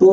2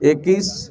21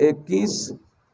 21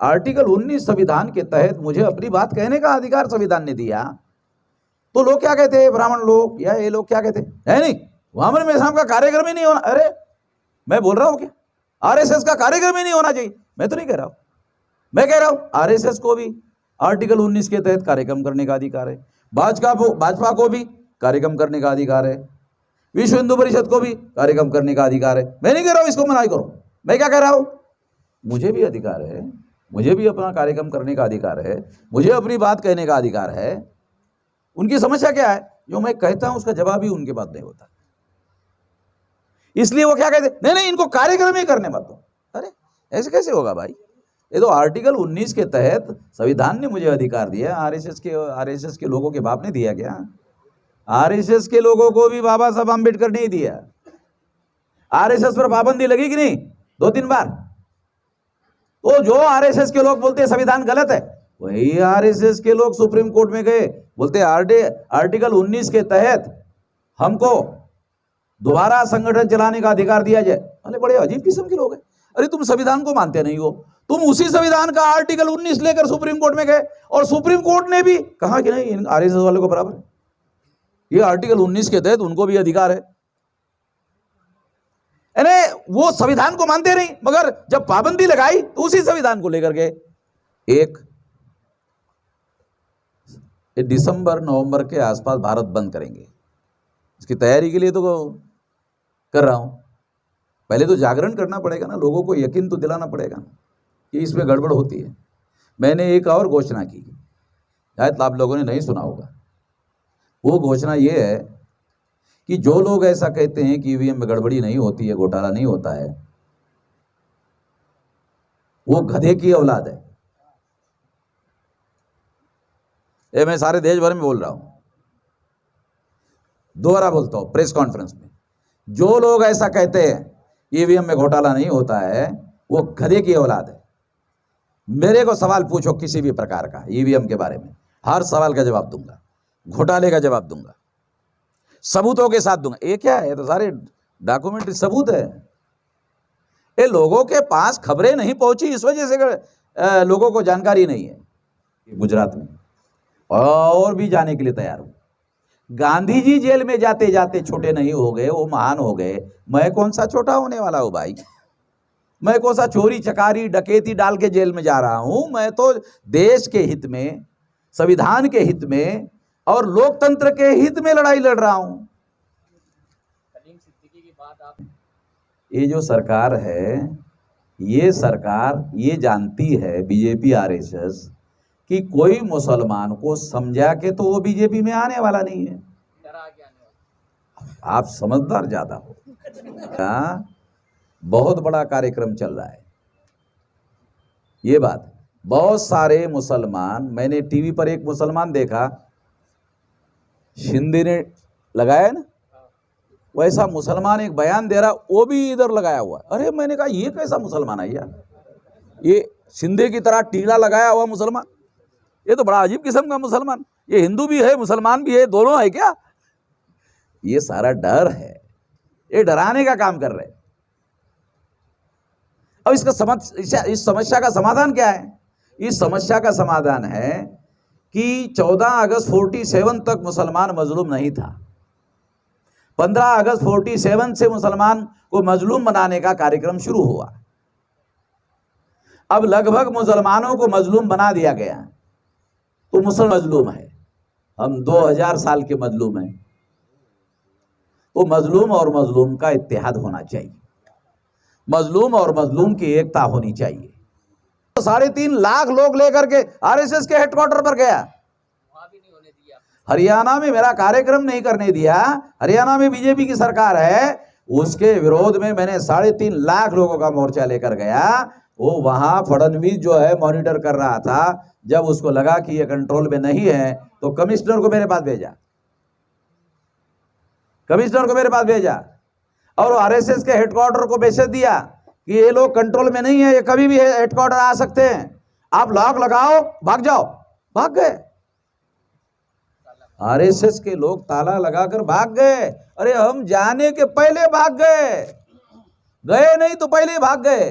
article 19 संविधान के तहत मुझे अपनी बात कहने का अधिकार संविधान ने दिया, तो लोग क्या कहते हैं, ब्राह्मण लोग या ये लोग क्या कहते हैं, है नहीं मोहम्मद में साहब का कार्यक्रम ही नहीं होना। अरे मैं बोल रहा हूं क्या आरएसएस का कार्यक्रम ही नहीं होना चाहिए? मैं तो नहीं कह रहा हूं, मैं कह रहा हूं आरएसएस को भी आर्टिकल 19 के तहत कार्यक्रम करने का अधिकार है, भाजपा को भी कार्यक्रम करने का अधिकार है, विश्व हिंदू परिषद को भी कार्यक्रम करने का अधिकार है। मैं नहीं कह रहा हूं इसको मनाही करो, मैं क्या कह रहा हूं, मुझे भी अधिकार है, मुझे भी अपना कार्यक्रम करने का अधिकार है, मुझे अपनी बात कहने का अधिकार है। उनकी समस्या क्या है, जो मैं कहता हूं उसका जवाब ही उनके पास नहीं होता, इसलिए वो क्या कहते, नहीं नहीं इनको कार्यक्रम ही करने मत दो। अरे ऐसे कैसे होगा भाई? ये तो आर्टिकल 19 के तहत संविधान ने मुझे अधिकार दिया, आरएसएस के लोगों के बाप ने दिया क्या? आरएसएस के लोगों को भी बाबा साहब अम्बेडकर ने ही दिया। आरएसएस पर पाबंदी लगी कि नहीं 2-3 बार? तो जो आरएसएस के लोग बोलते हैं संविधान गलत है, वही आरएसएस के लोग सुप्रीम कोर्ट में गए, बोलते आर्टिकल 19 के तहत हमको दोबारा संगठन चलाने का अधिकार दिया जाए। अरे बड़े अजीब किस्म के लोग हैं। अरे तुम संविधान को मानते नहीं हो, तुम उसी संविधान का आर्टिकल 19 लेकर सुप्रीम कोर्ट में गए और सुप्रीम कोर्ट ने भी कहा कि नहीं आरएसएस वाले को बराबर है, ये आर्टिकल 19 के तहत उनको भी अधिकार है। यानी वो संविधान को मानते नहीं, मगर जब पाबंदी लगाई तो उसी संविधान को लेकर गए। एक दिसंबर नवंबर के आसपास भारत बंद करेंगे, इसकी तैयारी के लिए तो कर रहा हूं। पहले तो जागरण करना पड़ेगा ना, लोगों को यकीन तो दिलाना पड़ेगा कि इसमें गड़बड़ होती है। मैंने एक और घोषणा की, शायद आप लोगों ने नहीं सुना होगा। वो घोषणा ये है कि जो लोग ऐसा कहते हैं कि ईवीएम में गड़बड़ी नहीं होती है, घोटाला नहीं होता है, वो गधे की औलाद है। ये मैं सारे देश भर में बोल रहा हूं, दोबारा बोलता हूं प्रेस कॉन्फ्रेंस में, जो लोग ऐसा कहते हैं ईवीएम में घोटाला नहीं होता है, वो गधे की औलाद है। मेरे को सवाल पूछो किसी भी प्रकार का ईवीएम के बारे में, हर सवाल का जवाब दूंगा, घोटाले का जवाब दूंगा, सबूतों के साथ दूंगा। ये क्या है, तो सारे डॉक्यूमेंट्री सबूत है। ये लोगों के पास खबरें नहीं पहुंची, इस वजह से लोगों को जानकारी नहीं है। गुजरात में और भी जाने के लिए तैयार हूं। गांधी जी जेल में जाते जाते छोटे नहीं हो गए, वो महान हो गए। मैं कौन सा छोटा होने वाला हूं भाई? मैं कौन सा चोरी चकारी डकैती डाल के जेल में जा रहा हूं? मैं तो देश के हित में, संविधान के हित में और लोकतंत्र के हित में लड़ाई लड़ रहा हूं। ये जो सरकार है, ये सरकार ये जानती है, बीजेपी आरएसएस, कि कोई मुसलमान को समझा के तो वो बीजेपी में आने वाला नहीं है। आप समझदार ज्यादा हो। बहुत बड़ा कार्यक्रम चल रहा है, ये बात। बहुत सारे मुसलमान, मैंने टीवी पर एक मुसलमान देखा, शिंदे ने लगाया ना, वैसा मुसलमान एक बयान दे रहा, वो भी इधर लगाया हुआ। अरे मैंने कहा ये कैसा मुसलमान है यार, ये शिंदे की तरह टीला लगाया हुआ मुसलमान, ये तो बड़ा अजीब किस्म का मुसलमान। ये हिंदू भी है मुसलमान भी है, दोनों है क्या? ये सारा डर है, ये डराने का काम कर रहे हैं। अब इस समस्या का समाधान क्या है? इस समस्या का समाधान है कि 14 अगस्त 47 तक मुसलमान मजलूम नहीं था। 15 अगस्त 47 से मुसलमान को मजलूम बनाने का कार्यक्रम शुरू हुआ। अब लगभग मुसलमानों को मजलूम बना दिया गया, तो मुसलमान मजलूम है, हम 2000 साल के मजलूम हैं। तो मजलूम और मजलूम का इत्तेहाद होना चाहिए, मजलूम और मजलूम की एकता होनी चाहिए। तो 3.5 लाख लोग लेकर के आरएसएस के हेडक्वार्टर पर गया, हरियाणा में मेरा कार्यक्रम नहीं करने दिया। हरियाणा में बीजेपी की सरकार है, उसके विरोध में मैंने 3.5 लाख लोगों का मोर्चा लेकर गया। वो वहां फडणवीस जो है मॉनिटर कर रहा था। जब उसको लगा कि ये कंट्रोल में नहीं है तो कमिश्नर को मेरे पास भेजा, कमिश्नर को मेरे पास भेजा और आरएसएस के हेडक्वार्टर को मैसेज दिया कि ये लोग कंट्रोल में नहीं है, ये कभी भी हेडक्वार्टर आ सकते हैं, आप लॉक लगाओ, भाग जाओ। भाग गए, आरएसएस के लोग ताला लगाकर भाग गए। अरे हम जाने के पहले भाग गए, गए नहीं तो पहले ही भाग गए।